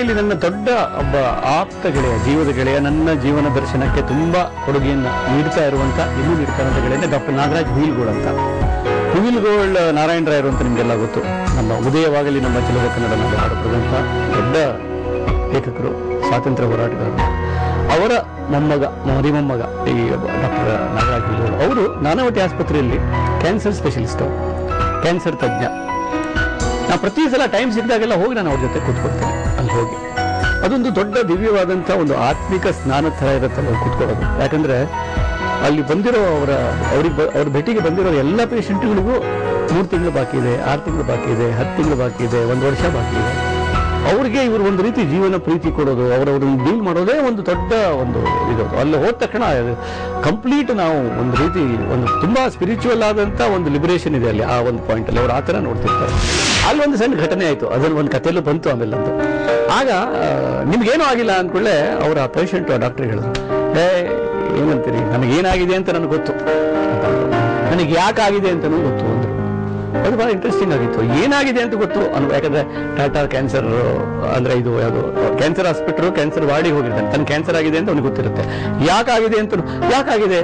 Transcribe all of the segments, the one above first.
ಇಲ್ಲಿ ನನ್ನ ದೊಡ್ಡ ಒಬ್ಬ ಆಪ್ತ ಗೆಳೆಯ, ಜೀವದ ಗೆಳೆಯ, ನನ್ನ ಜೀವನ ದರ್ಶನಕ್ಕೆ ತುಂಬಾ ಕೊಡುಗೆಯನ್ನು ನೀಡ್ತಾ ಇರುವಂತ, ಇನ್ನೂ ನೀಡ್ತಾ ಇರುವಂತ ಗೆಳೆಯ ಡಾಕ್ಟರ್ ನಾಗರಾಜ್ ಹುಯಿಲ್ಗೋಳ್ ಅಂತ. ಹುಯಿಲ್ಗೋಳ್ ನಾರಾಯಣ ರಾಯರು ಅಂತ ನಿಮಗೆಲ್ಲ ಗೊತ್ತು. ನಮ್ಮ ಉದಯವಾಗಲಿ ನಮ್ಮ ಚೆಲುವ ಕನ್ನಡ ನಾಡು ಹಾಡುವಂತ ದೊಡ್ಡ ಲೇಖಕರು, ಸ್ವಾತಂತ್ರ್ಯ ಹೋರಾಟಗಾರರು. ಅವರ ಮರಿಮೊಮ್ಮಗ ಈ ಡಾಕ್ಟರ್ ನಾಗರಾಜ್ ಹುಯಿಲ್ಗೋಳ್ ಅವರು ನಾನಾವಟಿ ಆಸ್ಪತ್ರೆಯಲ್ಲಿ ಕ್ಯಾನ್ಸರ್ ಸ್ಪೆಷಲಿಸ್ಟ್, ಕ್ಯಾನ್ಸರ್ ತಜ್ಞ. ನಾ ಪ್ರತಿ ಸಲ ಟೈಮ್ ಸಿಕ್ಕಿದಾಗೆಲ್ಲ ಹೋಗಿ ನಾನು ಅವ್ರ ಜೊತೆ ಕೂತ್ಕೊಳ್ತೇನೆ. ಅಲ್ಲಿ ಹೋಗಿ ಅದೊಂದು ದೊಡ್ಡ ದಿವ್ಯವಾದಂಥ ಒಂದು ಆತ್ಮಿಕ ಸ್ನಾನ ಥರ ಇರುತ್ತೆ ಅಲ್ಲಿ ಕೂತ್ಕೊಳ್ಳೋದು. ಯಾಕಂದ್ರೆ ಅಲ್ಲಿ ಬಂದಿರೋ ಅವ್ರ ಭೇಟಿಗೆ ಬಂದಿರೋ ಎಲ್ಲ ಪೇಷಂಟ್ಗಳಿಗೂ 3 ತಿಂಗಳು ಬಾಕಿ ಇದೆ, 6 ತಿಂಗಳು ಬಾಕಿ ಇದೆ, 10 ತಿಂಗಳು ಬಾಕಿ ಇದೆ, 1 ವರ್ಷ ಬಾಕಿ ಇದೆ. ಅವ್ರಿಗೆ ಇವರು ಒಂದು ರೀತಿ ಜೀವನ ಪ್ರೀತಿ ಕೊಡೋದು, ಅವ್ರವ್ರನ್ನ ಡೀಲ್ ಮಾಡೋದೇ ಒಂದು ದೊಡ್ಡ ಒಂದು ಇದು. ಅಲ್ಲಿ ಹೋದ ತಕ್ಷಣ ಕಂಪ್ಲೀಟ್ ನಾವು ಒಂದು ರೀತಿ ಒಂದು ತುಂಬಾ ಸ್ಪಿರಿಚುವಲ್ ಆದಂತ ಒಂದು ಲಿಬರೇಷನ್ ಇದೆ ಅಲ್ಲಿ. ಆ ಒಂದು ಪಾಯಿಂಟ್ ಅಲ್ಲಿ ಅವ್ರು ಆ ಥರ ನೋಡ್ತಿರ್ತಾರೆ. ಅಲ್ಲಿ ಒಂದು ಸಣ್ಣ ಘಟನೆ ಆಯ್ತು, ಅದನ್ನ ಒಂದು ಕಥೆಯಲ್ಲೂ ಬಂತು ಆಮೇಲೆ ಅಂತ. ಆಗ ನಿಮ್ಗೇನೂ ಆಗಿಲ್ಲ ಅಂದ್ಕೊಳ್ಳೆ ಅವರ ಪೇಷಂಟ್ ಡಾಕ್ಟರ್ ಹೇಳಿದ್ರು, ಏನಂತೀರಿ, ನನಗೇನಾಗಿದೆ ಅಂತ ನನಗೆ ಗೊತ್ತು, ನನಗೆ ಯಾಕಾಗಿದೆ ಅಂತನೂ ಗೊತ್ತು ಅಂದ್ರು. ಅದು ಬಹಳ ಇಂಟ್ರೆಸ್ಟಿಂಗ್ ಆಗಿತ್ತು. ಏನಾಗಿದೆ ಅಂತ ಗೊತ್ತು ಯಾಕಂದ್ರೆ ಟಾಟಾ ಕ್ಯಾನ್ಸರ್ ಅಂದ್ರೆ ಇದು ಯಾವುದು ಕ್ಯಾನ್ಸರ್ ಹಾಸ್ಪಿಟಲ್, ಕ್ಯಾನ್ಸರ್ ವಾರ್ಡಿಗೆ ಹೋಗಿರ್ತಾನೆ, ತನ್ನ ಕ್ಯಾನ್ಸರ್ ಆಗಿದೆ ಅಂತ ಅವ್ನಿಗೆ ಗೊತ್ತಿರುತ್ತೆ. ಯಾಕಾಗಿದೆ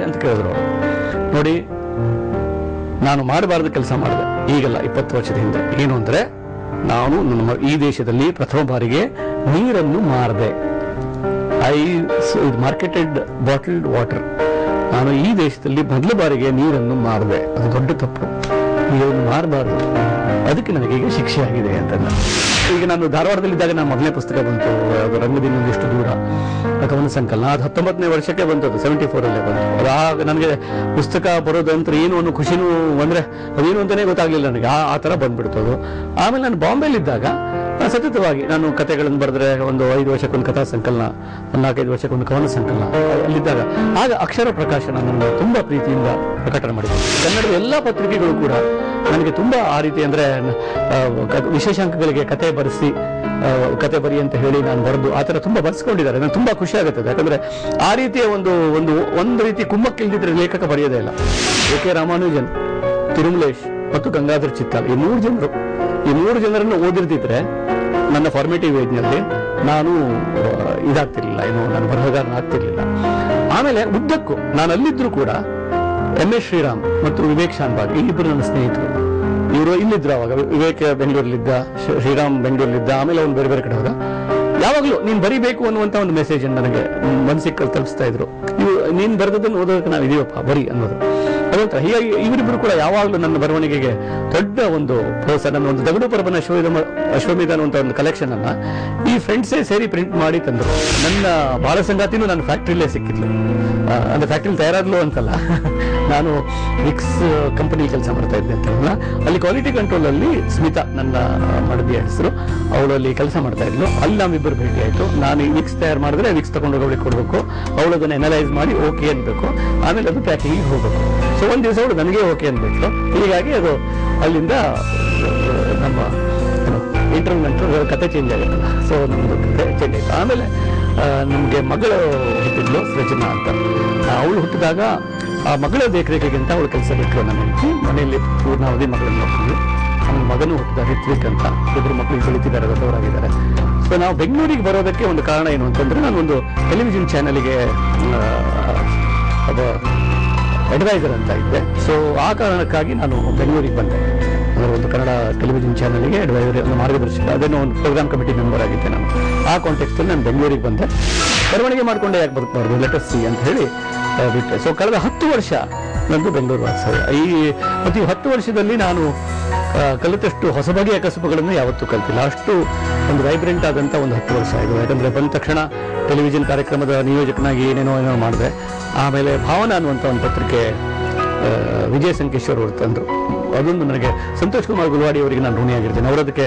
ಅಂತ ಕೇಳಿದ್ರು. ನೋಡಿ, ನಾನು ಮಾಡಬಾರ್ದು ಕೆಲಸ ಮಾಡಿದೆ ಈಗಲ್ಲ, 20 ವರ್ಷದ ಹಿಂದೆ. ಏನು ಅಂದ್ರೆ ನಾನು ಈ ದೇಶದಲ್ಲಿ ಪ್ರಥಮ ಬಾರಿಗೆ ನೀರನ್ನು ಮಾರದೆ. Marketed bottled water. ನಾನು ಈ ದೇಶದಲ್ಲಿ ಮೊದಲ ಬಾರಿಗೆ ನೀರನ್ನು ಮಾರದೆ. ಅದು ದೊಡ್ಡ ತಪ್ಪು. ನೀರನ್ನು ಮಾರಬಾರ್ದು, ಅದಕ್ಕೆ ನನಗೆ ಈಗ ಶಿಕ್ಷೆ ಆಗಿದೆ ಅಂತ. ಈಗ ನಾನು ಧಾರವಾಡದಲ್ಲಿದ್ದಾಗ ನನ್ನ ಮೊದಲನೇ ಪುಸ್ತಕ ಬಂತು, ರಂಗದಿಂದ ಒಂದಿಷ್ಟು ದೂರ, ಕವನ ಸಂಕಲನ. ಅದು 19ನೇ ವರ್ಷಕ್ಕೆ ಬಂತದ್ದು, 74 ಅಲ್ಲೇ ಬಂತು. ಆಗ ನನಗೆ ಪುಸ್ತಕ ಬರೋದಂತ ಏನು ಅನ್ನೋ ಖುಷಿನೂ ಅಂದ್ರೆ ಅದೇನು ಅಂತಾನೆ ಗೊತ್ತಾಗ್ಲಿಲ್ಲ ನನಗೆ. ಆ ಥರ ಬಂದ್ಬಿಡ್ತದು. ಆಮೇಲೆ ನಾನು ಬಾಂಬೆಲಿದ್ದಾಗ ಸತತವಾಗಿ ನಾನು ಕಥೆಗಳನ್ನು ಬರೆದ್ರೆ, ಒಂದು 5 ವರ್ಷಕ್ಕೊಂದು ಕಥಾ ಸಂಕಲನ, 4-5 ವರ್ಷಕ್ಕೊಂದು ಕವನ ಸಂಕಲನ. ಅಲ್ಲಿದ್ದಾಗ ಆಗ ಅಕ್ಷರ ಪ್ರಕಾಶ ನನ್ನನ್ನು ತುಂಬಾ ಪ್ರೀತಿಯಿಂದ ಪ್ರಕಟಣೆ ಮಾಡಿದೆ. ಕನ್ನಡದ ಎಲ್ಲ ಪತ್ರಿಕೆಗಳು ಕೂಡ ನನಗೆ ತುಂಬಾ ಆ ರೀತಿ ಅಂದ್ರೆ ವಿಶೇಷಾಂಕಗಳಿಗೆ ಕತೆ ಬರಿ ಅಂತ ಹೇಳಿ ನಾನು ಬರೆದು ಆ ಥರ ತುಂಬಾ ಬರ್ಸ್ಕೊಂಡಿದ್ದಾರೆ. ನನಗೆ ತುಂಬಾ ಖುಷಿ ಆಗುತ್ತದೆ. ಯಾಕಂದ್ರೆ ಆ ರೀತಿಯ ಒಂದು ರೀತಿ ಕುಮ್ಮಕ್ಕಿಲ್ದಿದ್ರೆ ಲೇಖಕ ಬರೆಯೋದೇ ಇಲ್ಲ. ಎ.ಕೆ. ರಾಮಾನುಜನ್, ತಿರುಮಲೇಶ್ ಮತ್ತು ಗಂಗಾಧರ್ ಚಿತ್ತಾಲ್, ಈ 3 ಜನರನ್ನು ಓದಿರ್ದಿದ್ರೆ ನನ್ನ ಫಾರ್ಮೇಟಿವ್ ಏಜ್ನಲ್ಲಿ ನಾನು ಇದಾಗ್ತಿರ್ಲಿಲ್ಲ, ನಾನು ಬರಹಗಾರನಾಗ್ತಿರ್ಲಿಲ್ಲ. ಆಮೇಲೆ ಉದ್ದಕ್ಕೂ ನಾನು ಅಲ್ಲಿದ್ರು ಕೂಡ ಎಂ.ಎಸ್. ಶ್ರೀರಾಮ್ ಮತ್ತು ವಿವೇಕ್ ಶಾನ್ಭಾಗ್, ಈ ಇಬ್ಬರು ನನ್ನ ಸ್ನೇಹಿತರು. ಇವರು ಇಲ್ಲಿದ್ರು. ಅವಾಗ ವಿವೇಕ್ ಬೆಂಗಳೂರಲ್ಲಿದ್ದ, ಶ್ರೀರಾಮ್ ಬೆಂಗಳೂರಲ್ಲಿದ್ದ. ಆಮೇಲೆ ಅವ್ನು ಬೇರೆ ಬೇರೆ ಕಡೆ ಹೋದ. ಯಾವಾಗಲೂ ನೀನು ಬರಿಬೇಕು ಅನ್ನುವಂಥ ಒಂದು ಮೆಸೇಜ್ ನನಗೆ ಮನಸ್ಸಿಗೆ ತಲುಪಿಸ್ತಾ ಇದ್ರು. ನೀನು ಬರೆದದನ್ನು ಓದೋದಕ್ಕೆ ನಾವು ಇದೀವಪ್ಪ, ಬರಿ ಅನ್ನೋದು. ಅದೊಂಥರ. ಹೀಗಾಗಿ ಇವರಿಬ್ಬರು ಕೂಡ ಯಾವಾಗಲೂ ನನ್ನ ಬರವಣಿಗೆಗೆ ದೊಡ್ಡ ಒಂದು ಪ್ರೋತ್ಸಾಹ. ನನ್ನ ಒಂದು ದಗಡು ಪರಬನ ಅಶ್ವಮೇಧ ಅನ್ನುವಂಥ ಒಂದು ಕಲೆಕ್ಷನ್ ಅನ್ನ ಈ ಫ್ರೆಂಡ್ಸೇ ಸೇರಿ ಪ್ರಿಂಟ್ ಮಾಡಿ ತಂದರು. ನನ್ನ ಬಾಲ ಸಂಗಾತಿನೂ ನನ್ನ ಫ್ಯಾಕ್ಟ್ರಿಲೇ ಸಿಕ್ಕಿದ್ಲು. ಅಂದ್ರೆ ಫ್ಯಾಕ್ಟ್ರಿಲಿ ತಯಾರಾದ್ಲು ಅಂತಲ್ಲ, ನಾನು ವಿಕ್ಸ್ ಕಂಪನಿ ಕೆಲಸ ಮಾಡ್ತಾ ಇದ್ದೆ ಅಂತಲ್ಲ, ಅಲ್ಲಿ ಕ್ವಾಲಿಟಿ ಕಂಟ್ರೋಲ್ ಅಲ್ಲಿ ಸ್ಮಿತಾ, ನನ್ನ ಮಡದಿಯ ಹೆಸರು, ಅವಳು ಅಲ್ಲಿ ಕೆಲಸ ಮಾಡ್ತಾ ಇದ್ಲು. ಅಲ್ಲಿ ನಾವಿಬ್ಬರು ಭೇಟಿ ಆಯ್ತು. ನಾನು ವಿಕ್ಸ್ ತಯಾರು ಮಾಡಿದ್ರೆ ವಿಕ್ಸ್ ತಗೊಂಡು ಅವಳಿಗೆ ಕೊಡ್ಬೇಕು, ಅವಳು ಅದನ್ನ ಅನಲೈಸ್ ಮಾಡಿ ಓಕೆ ಅನ್ಬೇಕು, ಆಮೇಲೆ ಅದು ಪ್ಯಾಕಿಂಗ್ ಹೋಗ್ಬೇಕು. ಸೊ ಒಂದ್ ದಿವಸ ಅವಳು ನನಗೆ ಓಕೆ ಅನ್ಬೇಕು. ಹೀಗಾಗಿ ಅದು ಅಲ್ಲಿಂದ ನಮ್ಮ ಇಂಟರ್ವ್ಯೂ ಕತೆ ಚೇಂಜ್ ಆಗುತ್ತಲ್ಲ, ಸೊ ನಮ್ದು ಕತೆ ಚೇಂಜ್ ಆಯ್ತು. ಆಮೇಲೆ ನಮ್ಗೆ ಮಗಳು ಹುಟ್ಟಿದ್ಲು, ಸೃಜನಾ ಅಂತ. ಅವಳು ಹುಟ್ಟಿದಾಗ ಆ ಮಗಳ ದೇಖರೇಖೆಗಿಂತ ಅವಳು ಕೆಲಸ ಬಿಟ್ಟರು. ನನ್ನ ಮನೆಯಲ್ಲಿ ಪೂರ್ಣಾವಧಿ ಮಗಳನ್ನು ನೋಡ್ತಿದ್ವಿ. ನನ್ನ ಮಗನೂ ಹುಟ್ಟಿದ ರಿತ್ವಿಕ್ ಅಂತ. ಇಬ್ಬರು ಮಕ್ಕಳಿಗೆ ಬೆಳೀತಿದ್ದಾರೆ, ದೊಡ್ಡವರಾಗಿದ್ದಾರೆ. ಸೊ ನಾವು ಬೆಂಗಳೂರಿಗೆ ಬರೋದಕ್ಕೆ ಒಂದು ಕಾರಣ ಏನು ಅಂತಂದ್ರೆ, ನಾನೊಂದು ಟೆಲಿವಿಷನ್ ಚಾನೆಲ್ಗೆ ಒಬ್ಬ ಅಡ್ವೈಸರ್ ಅಂತ ಇದ್ದೆ. ಸೊ ಆ ಕಾರಣಕ್ಕಾಗಿ ನಾನು ಬೆಂಗಳೂರಿಗೆ ಬಂದೆ. ಅಂದರೆ ಒಂದು ಕನ್ನಡ ಟೆಲಿವಿಷನ್ ಚಾನಲ್ಗೆ ಅಡ್ವೈಸರ್, ಒಂದು ಮಾರ್ಗದರ್ಶಕ, ಅದೇನೋ ಒಂದು ಪ್ರೋಗ್ರಾಮ್ ಕಮಿಟಿ ಮೆಂಬರ್ ಆಗಿದ್ದೆ ನಾನು. ಆ ಕಾಂಟೆಕ್ಸ್ಟಲ್ಲಿ ನಾನು ಬೆಂಗಳೂರಿಗೆ ಬಂದೆ. ಬರವಣಿಗೆ ಮಾಡ್ಕೊಂಡೆ ಯಾಕೆ ಬದುಕಬಾರ್ದು, ಲೆಟಸ್ ಸಿ ಅಂತ ಹೇಳಿ ಬಿಟ್ಟೆ. ಸೊ ಕಳೆದ 10 ವರ್ಷ ನಂದು ಬೆಂಗಳೂರು ವಾಸ್ತವ್ಯ. ಮತ್ತು ಈ 10 ವರ್ಷದಲ್ಲಿ ನಾನು ಕಲಿತಷ್ಟು ಹೊಸ ಬಗೆಯ ಕಸುಬುಗಳನ್ನು ಯಾವತ್ತೂ ಕಲ್ತಿಲ್ಲ. ಅಷ್ಟು ಒಂದು ವೈಬ್ರೆಂಟ್ ಆದಂಥ ಒಂದು 10 ವರ್ಷ ಆಯಿತು. ಯಾಕಂದರೆ ಬಂದ ತಕ್ಷಣ ಟೆಲಿವಿಷನ್ ಕಾರ್ಯಕ್ರಮದ ನಿಯೋಜಕನಾಗಿ ಏನೇನೋ ಮಾಡಿದೆ. ಆಮೇಲೆ ಭಾವನಾ ಅನ್ನುವಂಥ ಒಂದು ಪತ್ರಿಕೆ ವಿಜಯ ಸಂಕೇಶ್ವರ್ ಅವರು ತಂದರು. ಅದೊಂದು ನನಗೆ ಸಂತೋಷ್ ಕುಮಾರ್ ಗುಲ್ವಾಡಿ ಅವರಿಗೆ ನಾನು ಋಣಿಯಾಗಿರ್ತೇನೆ. ಅವರು ಅದಕ್ಕೆ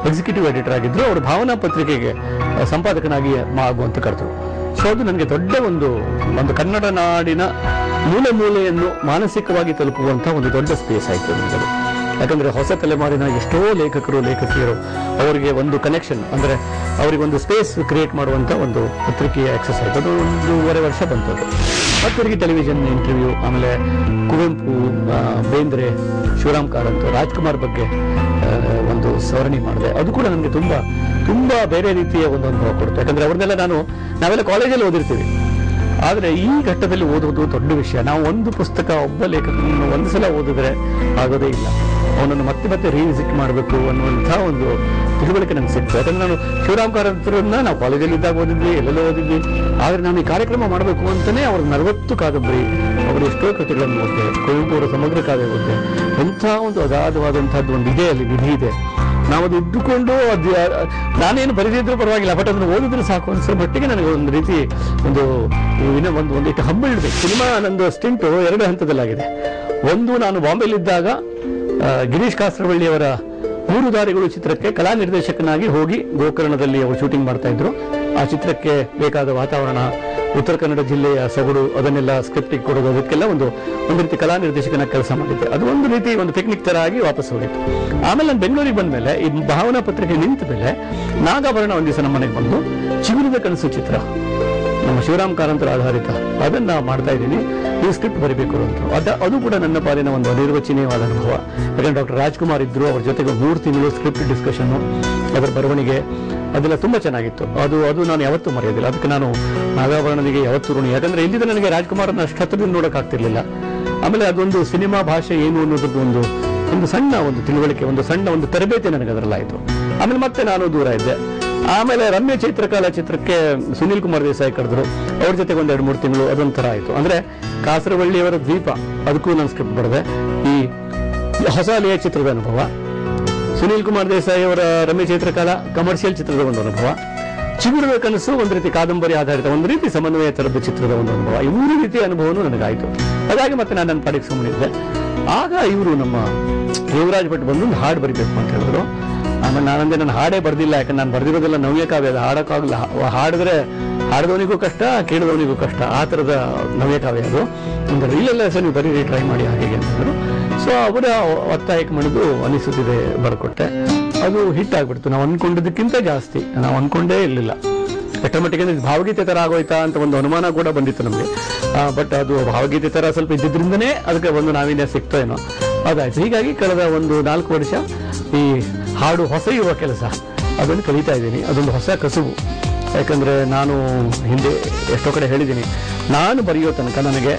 ಎಕ್ಸಿಕ್ಯೂಟಿವ್ ಎಡಿಟರ್ ಆಗಿದ್ದರು. ಅವರು ಭಾವನಾ ಪತ್ರಿಕೆಗೆ ಸಂಪಾದಕನಾಗಿ ಆಗುವಂತ ಕರೆದರು. ಸೊ ಅದು ನನಗೆ ದೊಡ್ಡ ಒಂದು ಕನ್ನಡ ನಾಡಿನ ಮೂಲೆಯನ್ನು ಮಾನಸಿಕವಾಗಿ ತಲುಪುವಂಥ ಒಂದು ದೊಡ್ಡ ಸ್ಪೇಸ್ ಆಯಿತು ನನಗದು. ಯಾಕಂದರೆ ಹೊಸ ತಲೆಮಾರಿನ ಎಷ್ಟೋ ಲೇಖಕರು ಲೇಖಕಿಯರು ಅವರಿಗೆ ಒಂದು ಕನೆಕ್ಷನ್, ಅಂದರೆ ಅವರಿಗೊಂದು ಸ್ಪೇಸ್ ಕ್ರಿಯೇಟ್ ಮಾಡುವಂಥ ಒಂದು ಪತ್ರಿಕೆಯ ಆಕ್ಸೆಸ್ ಆಯಿತು. ಅದು 1.5 ವರ್ಷ ಬಂತದ್ದು. ಮತ್ತು ಅವರಿಗೆ ಟೆಲಿವಿಷನ್ ಇಂಟರ್ವ್ಯೂ, ಆಮೇಲೆ ಕುವೆಂಪು, ಬೇಂದ್ರೆ, ಶಿವರಾಮ್ ಕಾರಂತ್, ರಾಜ್ಕುಮಾರ್ ಬಗ್ಗೆ ಒಂದು ಸವರಣಿ ಮಾಡಿದೆ. ಅದು ಕೂಡ ನನಗೆ ತುಂಬಾ ತುಂಬಾ ಬೇರೆ ರೀತಿಯ ಒಂದು ಅನುಭವ ಕೊಡುತ್ತೆ. ಯಾಕಂದ್ರೆ ಅವ್ರನ್ನೆಲ್ಲ ನಾವೆಲ್ಲ ಕಾಲೇಜಲ್ಲಿ ಓದಿರ್ತೀವಿ, ಆದರೆ ಈ ಘಟ್ಟದಲ್ಲಿ ಓದೋದು ದೊಡ್ಡ ವಿಷಯ. ನಾವು ಒಂದು ಪುಸ್ತಕ ಒಬ್ಬ ಲೇಖಕನನ್ನು ಒಂದು ಸಲ ಓದಿದ್ರೆ ಆಗೋದೇ ಇಲ್ಲ, ಅವನನ್ನು ಮತ್ತೆ ಮತ್ತೆ ರೀವಿಸಿಟ್ ಮಾಡಬೇಕು ಅನ್ನುವಂಥ ಒಂದು ತಿಳುವಳಿಕೆ ನನಗೆ ಸಿಕ್ತು. ಯಾಕಂದ್ರೆ ನಾನು ಶಿವರಾಮ್ ಕಾರಂತರನ್ನ ನಾವು ಕಾಲೇಜಲ್ಲಿ ಇದ್ದಾಗ ಓದಿದ್ವಿ, ಎಲ್ಲೆಲ್ಲೋ ಓದಿದ್ವಿ. ಆದರೆ ನಾನು ಈ ಕಾರ್ಯಕ್ರಮ ಮಾಡಬೇಕು ಅಂತಲೇ ಅವ್ರ 40 ಕಾದಂಬರಿ, ಅವರು ಎಷ್ಟೋ ಕೃತಿಗಳನ್ನು ಓದಿದೆ, ಕುವೆಂಪು ಅವರ ಸಮಗ್ರ ಕಾವ್ಯ ಓದಿದೆ. ಎಂಥ ಒಂದು ಅಗಾಧವಾದಂಥದ್ದು ಒಂದು ಇದೆ, ಅಲ್ಲಿ ನಿಧಿ ಇದೆ. ನಾವು ಅದು ಇಟ್ಟುಕೊಂಡು ಅದು ನಾನೇನು ಬರೆದಿದ್ರು ಪರವಾಗಿಲ್ಲ, ಬಟ್ ಅದನ್ನು ಓದಿದ್ರೆ ಸಾಕು ಅನ್ಸೋ ಮಟ್ಟಿಗೆ ನನಗೆ ಒಂದು ರೀತಿ ಒಂದು ಇಟ್ಟು ಹಬ್ಬ ಇಡಬೇಕು. ಸಿನಿಮಾ ನಂದು ಸ್ಟಿಂಟು 2 ಹಂತದಲ್ಲಾಗಿದೆ. ಒಂದು, ನಾನು ಬಾಂಬೆಲಿದ್ದಾಗ ಗಿರೀಶ್ ಕಾಸರವಳ್ಳಿಯವರ 3 ದಾರಿಗಳು ಚಿತ್ರಕ್ಕೆ ಕಲಾ ನಿರ್ದೇಶಕನಾಗಿ ಹೋಗಿ ಗೋಕರ್ಣದಲ್ಲಿ ಅವರು ಶೂಟಿಂಗ್ ಮಾಡ್ತಾ ಇದ್ರು. ಆ ಚಿತ್ರಕ್ಕೆ ಬೇಕಾದ ವಾತಾವರಣ, ಉತ್ತರ ಕನ್ನಡ ಜಿಲ್ಲೆಯ ಸೊಗಡು, ಅದನ್ನೆಲ್ಲ ಸ್ಕ್ರಿಪ್ಟಿಗೆ ಕೊಡೋದು, ಅದಕ್ಕೆಲ್ಲ ಒಂದು ರೀತಿ ಕಲಾ ನಿರ್ದೇಶಕನ ಕೆಲಸ ಮಾಡಿದ್ದೆ. ಅದು ಒಂದು ರೀತಿ ಒಂದು ಪಿಕ್ನಿಕ್ ತರ ಆಗಿ ವಾಪಸ್ ಹೋಗಿತ್ತು. ಆಮೇಲೆ ನಾನು ಬೆಂಗಳೂರಿಗೆ ಬಂದ ಮೇಲೆ, ಈ ಭಾವನಾ ಪತ್ರಿಕೆ ನಿಂತ ಮೇಲೆ, ನಾಗಾಭರಣ ಒಂದು ದಿವಸ ನಮ್ಮ ಮನೆಗೆ ಬಂದು ಚಿಗುರಿದ ಕನಸು ಚಿತ್ರ, ನಮ್ಮ ಶಿವರಾಮ್ ಕಾರಂತರ ಆಧಾರಿತ, ಅದನ್ನ ಮಾಡ್ತಾ ಇದ್ದೀನಿ, ನೀವು ಸ್ಕ್ರಿಪ್ಟ್ ಬರೀಬೇಕು ಅಂತ. ಅದು ಕೂಡ ನನ್ನ ಪಾಲಿನ ಒಂದು ಅನಿರ್ವಚನೀಯವಾದ ಅನುಭವ. ಯಾಕಂದ್ರೆ ಡಾಕ್ಟರ್ ರಾಜ್ಕುಮಾರ್ ಇದ್ರು, ಅವ್ರ ಜೊತೆಗೆ 3 ತಿಂಗಳು ಸ್ಕ್ರಿಪ್ಟ್ ಡಿಸ್ಕಷನ್, ಅದರ ಬರವಣಿಗೆ, ಅದೆಲ್ಲ ತುಂಬಾ ಚೆನ್ನಾಗಿತ್ತು. ಅದು ನಾನು ಯಾವತ್ತೂ ಮರೆಯೋದಿಲ್ಲ. ಅದಕ್ಕೆ ನಾನು ನಾಗಾಭರಣನಿಗೆ ಯಾವತ್ತೂ ಋಣಿ. ಯಾಕಂದ್ರೆ ಇಲ್ಲಿಂದ ನನಗೆ ರಾಜ್ಕುಮಾರನ ಅಷ್ಟು ಹತ್ತಿರದಿಂದ ನೋಡೋಕ್ಕಾಗ್ತಿರ್ಲಿಲ್ಲ. ಆಮೇಲೆ ಅದೊಂದು ಸಿನಿಮಾ ಭಾಷೆ ಏನು ಅನ್ನೋದದ್ದು ಒಂದು ಸಣ್ಣ ಒಂದು ತಿಳುವಳಿಕೆ, ಒಂದು ಸಣ್ಣ ಒಂದು ತರಬೇತಿ ನನಗೆ ಅದರಲ್ಲಾಯಿತು. ಆಮೇಲೆ ಮತ್ತೆ ನಾನು ದೂರ ಇದ್ದೆ. ಆಮೇಲೆ ರಮ್ಯ ಚೈತ್ರಕಾಲ ಚಿತ್ರಕ್ಕೆ ಸುನೀಲ್ ಕುಮಾರ್ ದೇಸಾಯಿ ಕರೆದ್ರು, ಅವ್ರ ಜೊತೆಗೆ 1-2-3 ತಿಂಗಳು ಅದೊಂಥರ ಆಯಿತು. ಅಂದ್ರೆ ಕಾಸರವಳ್ಳಿಯವರ ದ್ವೀಪ, ಅದಕ್ಕೂ ನಾನು ಸ್ಕ್ರಿಪ್ಟ್ ಬರೆದೆ. ಈ ಹೊಸ ಅಲೆಯ ಚಿತ್ರದ ಅನುಭವ, ಸುನೀಲ್ ಕುಮಾರ್ ದೇಸಾಯಿ ಅವರ ರಮ್ಯ ಚೈತ್ರಕಾಲ ಕಮರ್ಷಿಯಲ್ ಚಿತ್ರದ ಒಂದು ಅನುಭವ, ಚಿಗುರದ ಕನಸು ಒಂದು ರೀತಿ ಕಾದಂಬರಿ ಆಧಾರಿತ ಒಂದು ರೀತಿ ಸಮನ್ವಯ ತರದ ಚಿತ್ರದ ಒಂದು ಅನುಭವ. ಈ 3 ರೀತಿಯ ಅನುಭವನೂ ನನಗಾಯಿತು. ಹಾಗಾಗಿ ಮತ್ತೆ ನಾನು ನನ್ನ ಪಾಡಿಗೆ ಸುಮ್ಮನಿದ್ದೆ. ಆಗ ಇವರು ನಮ್ಮ ಯುವರಾಜ್ ಭಟ್ ಬಂದು ಒಂದು ಹಾಡು ಬರಿಬೇಕು ಅಂತ ಹೇಳಿದ್ರು. ಆಮೇಲೆ ನಾನಂದ್ರೆ ನಾನು ಹಾಡೇ ಬರ್ದಿಲ್ಲ, ಯಾಕಂದ್ರೆ ನಾನು ಬರ್ದಿರೋದೆಲ್ಲ ನವ್ಯ ಕಾವ್ಯ, ಅದು ಹಾಡೋಕ್ಕಾಗಲ್ಲ. ಹಾಡಿದವನಿಗೂ ಕಷ್ಟ, ಕೇಳಿದವನಿಗೂ ಕಷ್ಟ, ಆ ಥರದ ನವ್ಯ ಕಾವ್ಯ ಅದು. ಒಂದು ರೀಲೆಲ್ಲ ನೀವು ಬರೀ ಟ್ರೈ ಮಾಡಿ ಹಾಗೆ ಅಂತಂದರು. ಸೊ ಅವರ ಒತ್ತಾಯಕ್ಕೆ ಮಾಡಿದ್ದು ಅನಿಸುತ್ತಿದೆ ಬರ್ಕೊಟ್ಟೆ. ಅದು ಹಿಟ್ ಆಗ್ಬಿಡ್ತು. ನಾವು ಅನ್ಕೊಂಡಿದ್ದಕ್ಕಿಂತ ಜಾಸ್ತಿ ನಾವು ಅನ್ಕೊಂಡೇ ಇರಲಿಲ್ಲ. ಎಷ್ಟರ ಮಟ್ಟಿಗೆ ಭಾವಗೀತೆ ತರ ಆಗೋಯ್ತಾ ಅಂತ ಒಂದು ಅನುಮಾನ ಕೂಡ ಬಂದಿತ್ತು ನಮಗೆ. ಬಟ್ ಅದು ಭಾವಗೀತೆ ತರ ಸ್ವಲ್ಪ ಇದ್ದಿದ್ರಿಂದನೇ ಅದಕ್ಕೆ ಒಂದು ನಾವೀನ್ಯ ಸಿಕ್ತೋ ಏನೋ, ಅದಾಯ್ತು. ಹೀಗಾಗಿ ಕಳೆದ ಒಂದು 4 ವರ್ಷ ಈ ಹಾಡು ಹೊಸೆಯುವ ಕೆಲಸ ಅದನ್ನು ಕಲಿತಾ ಇದ್ದೀನಿ. ಅದೊಂದು ಹೊಸ ಕಸುಬು. ಯಾಕಂದ್ರೆ ನಾನು ಹಿಂದೆ ಎಷ್ಟೋ ಕಡೆ ಹೇಳಿದ್ದೀನಿ, ನಾನು ಬರೆಯೋ ತನಕ ನನಗೆ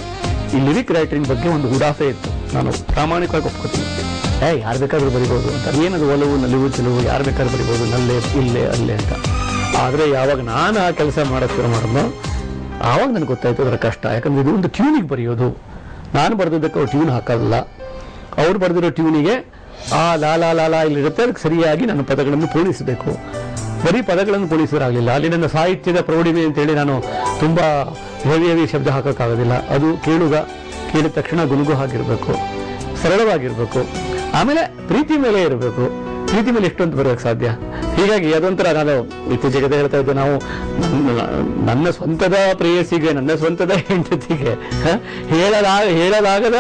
ಈ ಲಿರಿಕ್ ರೈಟಿಂಗ್ ಬಗ್ಗೆ ಒಂದು ಉಡಾಫೆ ಇತ್ತು. ನಾನು ಪ್ರಾಮಾಣಿಕವಾಗಿ ಒಪ್ಕೋತೀನಿ, ಯಾರು ಬೇಕಾದ್ರೂ ಬರಿಬೋದು ಅಂತ. ಏನದು ಒಲವು ನಲಿವು ಚೆಲುವು, ಯಾರು ಬೇಕಾದ್ರೂ ಬರಿಬೋದು, ನಲ್ಲೇ ಇಲ್ಲೇ ಅಲ್ಲೇ ಅಂತ. ಆದರೆ ಯಾವಾಗ ನಾನು ಆ ಕೆಲಸ ಮಾಡೋಕ್ಕೆ ಶುರು ಮಾಡಿದ್ನೋ ಆವಾಗ ನನಗೆ ಗೊತ್ತಾಯ್ತು ಅದರ ಕಷ್ಟ. ಯಾಕಂದ್ರೆ ಇದು ಒಂದು ಟ್ಯೂನಿಗೆ ಬರೆಯೋದು. ನಾನು ಬರೆದಿದ್ದಕ್ಕೆ ಅವ್ರು ಟ್ಯೂನ್ ಹಾಕೋದಿಲ್ಲ, ಅವ್ರು ಬರೆದಿರೋ ಟ್ಯೂನಿಗೆ ಆ ಲಾ ಲಾ ಲಾ ಲಾ ಇಲ್ಲಿರುತ್ತೆ, ಅದಕ್ಕೆ ಸರಿಯಾಗಿ ನನ್ನ ಪದಗಳನ್ನು ಪೂರೈಸಬೇಕು. ಬರೀ ಪದಗಳನ್ನು ಪೂರೈಸೋರಾಗಲಿಲ್ಲ. ಅಲ್ಲಿ ನನ್ನ ಸಾಹಿತ್ಯದ ಪ್ರೌಢಿಮೆ ಅಂತೇಳಿ ನಾನು ತುಂಬ ಹೆವಿ ಶಬ್ದ ಹಾಕೋಕ್ಕಾಗೋದಿಲ್ಲ. ಅದು ಕೇಳಿದ ತಕ್ಷಣ ಗುನುಗು ಆಗಿರಬೇಕು, ಸರಳವಾಗಿರಬೇಕು. ಆಮೇಲೆ ಪ್ರೀತಿ ಮೇಲೆ ಇರಬೇಕು. ಪ್ರೀತಿ ಮೇಲೆ ಎಷ್ಟೊಂದು ಬರೋಕ್ಕೆ ಸಾಧ್ಯ. ಹೀಗಾಗಿ ಅದೊಂಥರ, ನಾನು ಇತ್ತೀಚೆಗೆ ಹೇಳ್ತಾ ಇದ್ದೆ, ನಾವು ನನ್ನ ಸ್ವಂತದ ಪ್ರೇಯಸಿಗೆ, ನನ್ನ ಸ್ವಂತದ ಹೆಂಡತಿಗೆ ಹೇಳಲಾಗದ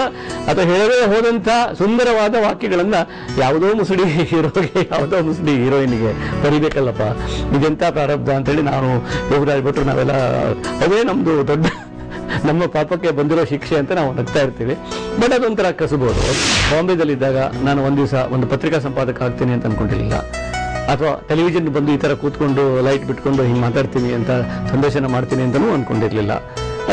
ಅಥವಾ ಹೇಳದೇ ಹೋದಂಥ ಸುಂದರವಾದ ವಾಕ್ಯಗಳನ್ನ ಯಾವುದೋ ಮುಸುಡಿ ಹೀರೋಗೆ, ಯಾವುದೋ ಮುಸುಡಿ ಹೀರೋಯಿನ್ಗೆ ಬರಿಬೇಕಲ್ಲಪ್ಪ, ಇದೆಂಥ ಪ್ರಾರಬ್ಧ ಅಂತೇಳಿ ನಾವು ಯುವರಾಜ್ ಭಟ್ರು ನಾವೆಲ್ಲ ಅವೇ ನಮ್ದು ದೊಡ್ಡ ನಮ್ಮ ಪಾಪಕ್ಕೆ ಬಂದಿರೋ ಶಿಕ್ಷೆ ಅಂತ ನಾವು ನಗ್ತಾ ಇರ್ತೀವಿ. ಬಟ್ ಅದೊಂಥರ ಕಸಬಹುದು. ಬಾಂಬೆದಲ್ಲಿದ್ದಾಗ ನಾನು ಒಂದು ದಿವಸ ಒಂದು ಪತ್ರಿಕಾ ಸಂಪಾದಕ ಆಗ್ತೀನಿ ಅಂತ ಅನ್ಕೊಂಡಿರಲಿಲ್ಲ, ಅಥವಾ ಟೆಲಿವಿಷನ್ ಬಂದು ಈ ಥರ ಕೂತ್ಕೊಂಡು ಲೈಟ್ ಬಿಟ್ಕೊಂಡು ಹಿಂಗೆ ಮಾತಾಡ್ತೀನಿ ಅಂತ, ಸಂದರ್ಶನ ಮಾಡ್ತೀನಿ ಅಂತಲೂ ಅಂದ್ಕೊಂಡಿರಲಿಲ್ಲ.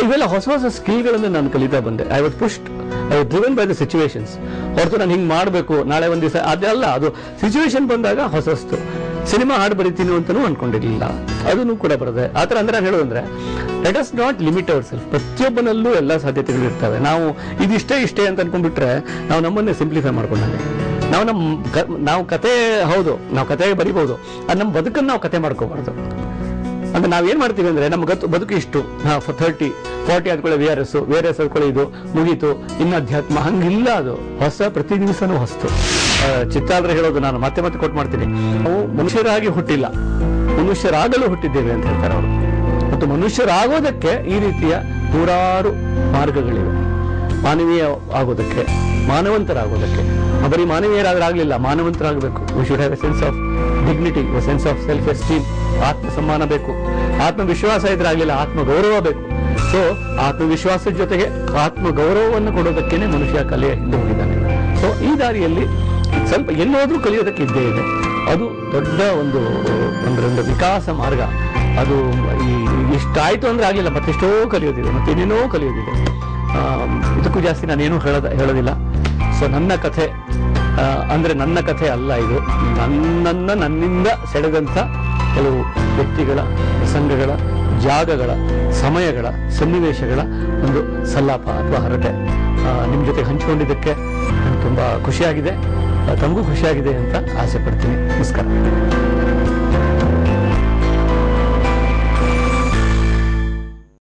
ಇವೆಲ್ಲ ಹೊಸ ಹೊಸ ಸ್ಕಿಲ್ಗಳನ್ನು ನಾನು ಕಲಿತಾ ಬಂದೆ. I was pushed, I was driven by the situations. ಹೊರತು ನಾನು ಹಿಂಗೆ ಮಾಡಬೇಕು ನಾಳೆ ಒಂದು ದಿವಸ, ಅದೆಲ್ಲ ಅದು ಸಿಚುವೇಶನ್ ಬಂದಾಗ ಹೊಸಸ್ತು. ಸಿನಿಮಾ ಹಾಡು ಬರಿತೀನಿ ಅಂತಲೂ ಅಂದ್ಕೊಂಡಿರಲಿಲ್ಲ, ಅದನ್ನು ಕೂಡ ಬರದೆ. ಆ ಥರ ಅಂದ್ರೆ ನಾನು ಹೇಳೋದಂದ್ರೆ, let us not limit our self. ಪ್ರತಿಯೊಬ್ಬನಲ್ಲೂ ಎಲ್ಲ ಸಾಧ್ಯತೆಗಳು ಇರ್ತವೆ. ನಾವು ಇಷ್ಟೇ ಅಂತ ಅನ್ಕೊಂಡ್ಬಿಟ್ರೆ ನಾವು ನಮ್ಮನ್ನೇ ಸಿಂಪ್ಲಿಫೈ ಮಾಡ್ಕೊಂಡಾಗ ನಾವು ಕತೆ, ಹೌದು ನಾವು ಕತೆ ಬರಿಬಹುದು, ಅದು ನಮ್ಮ ಬದುಕನ್ನು ನಾವು ಕತೆ ಮಾಡ್ಕೋಬಾರ್ದು. ಅಂದ್ರೆ ನಾವೇನ್ ಮಾಡ್ತೀವಿ ಅಂದ್ರೆ, ನಮ್ಮ ಬದುಕು ಇಷ್ಟು 30-40 ಆದ್ಕೊಳ್ಳಿ ವಿ ಆರ್ ಎಸ್ ಆದ್ಕೊಳ್ಳಿ, ಇದು ಮುಗೀತು, ಇನ್ನು ಅಧ್ಯಾತ್ಮ, ಹಂಗಿಲ್ಲ. ಅದು ಹೊಸ, ಪ್ರತಿ ದಿವಸನೂ ಹೊಸ್ತು. ಚಿತ್ತಾದ್ರೆ ಹೇಳೋದು, ನಾನು ಮತ್ತೆ ಕೊಟ್ಟು ಮಾಡ್ತೀನಿ, ನಾವು ಮನುಷ್ಯರಾಗಿ ಹುಟ್ಟಿಲ್ಲ, ಮನುಷ್ಯರಾಗಲು ಹುಟ್ಟಿದ್ದೇವೆ ಅಂತ ಹೇಳ್ತಾರೆ ಅವರು. ಮತ್ತು ಮನುಷ್ಯರಾಗೋದಕ್ಕೆ ಈ ರೀತಿಯ 100 ಮಾರ್ಗಗಳಿವೆ. ಮಾನವೀಯ ಆಗೋದಕ್ಕೆ, ಮಾನವಂತರಾಗೋದಕ್ಕೆ. ಬರೀ ಮಾನವೀಯರಾಗಲಿಲ್ಲ, ಮಾನವಂತರಾಗಬೇಕು. We should have a sense of dignity, a sense of self esteem. ಆತ್ಮ ಸಮ್ಮಾನ ಬೇಕು. ಆತ್ಮವಿಶ್ವಾಸ ಇದ್ರಾಗಲಿಲ್ಲ, ಆತ್ಮಗೌರವ ಬೇಕು. ಸೊ ಆತ್ಮವಿಶ್ವಾಸದ ಜೊತೆಗೆ ಆತ್ಮಗೌರವವನ್ನು ಕೊಡೋದಕ್ಕೇನೆ ಮನುಷ್ಯ ಕಲೆಯ ಹಿಂದೆ ಹೋಗಿದ್ದಾನೆ. ಸೊ ಈ ದಾರಿಯಲ್ಲಿ ಸ್ವಲ್ಪ ಎಲ್ಲೋದ್ರೂ ಕಲಿಯೋದಕ್ಕೆ ಇದ್ದೇ ಇದೆ. ಅದು ದೊಡ್ಡ ಒಂದು ವಿಕಾಸ ಮಾರ್ಗ. ಅದು ಇಷ್ಟಾಯ್ತು ಅಂದ್ರೆ ಆಗಿಲ್ಲ, ಮತ್ತೆಷ್ಟೋ ಕಲಿಯೋದಿದೆ, ಮತ್ತೇನೇನೋ ಕಲಿಯೋದಿದೆ. ಇದಕ್ಕೂ ಜಾಸ್ತಿ ನಾನೇನು ಹೇಳೋದಿಲ್ಲ. ಸೊ ನನ್ನ ಕಥೆ ಅಂದ್ರೆ ನನ್ನ ಕಥೆ ಅಲ್ಲ ಇದು, ನನ್ನಿಂದ ಸೆಳೆದಂಥ ಕೆಲವು ವ್ಯಕ್ತಿಗಳ, ಪ್ರಸಂಗಗಳ, ಜಾಗಗಳ, ಸಮಯಗಳ, ಸನ್ನಿವೇಶಗಳ ಒಂದು ಸಲ್ಲಾಪ ಅಥವಾ ಹರಟೆ ನಿಮ್ಮ ಜೊತೆ ಹಂಚಿಕೊಂಡಿದ್ದಕ್ಕೆ ನಂಗೆ ತುಂಬ ಖುಷಿಯಾಗಿದೆ. ತಮಗೂ ಖುಷಿಯಾಗಿದೆ ಅಂತ ಆಸೆ ಪಡ್ತೀನಿ. ನಮಸ್ಕಾರ.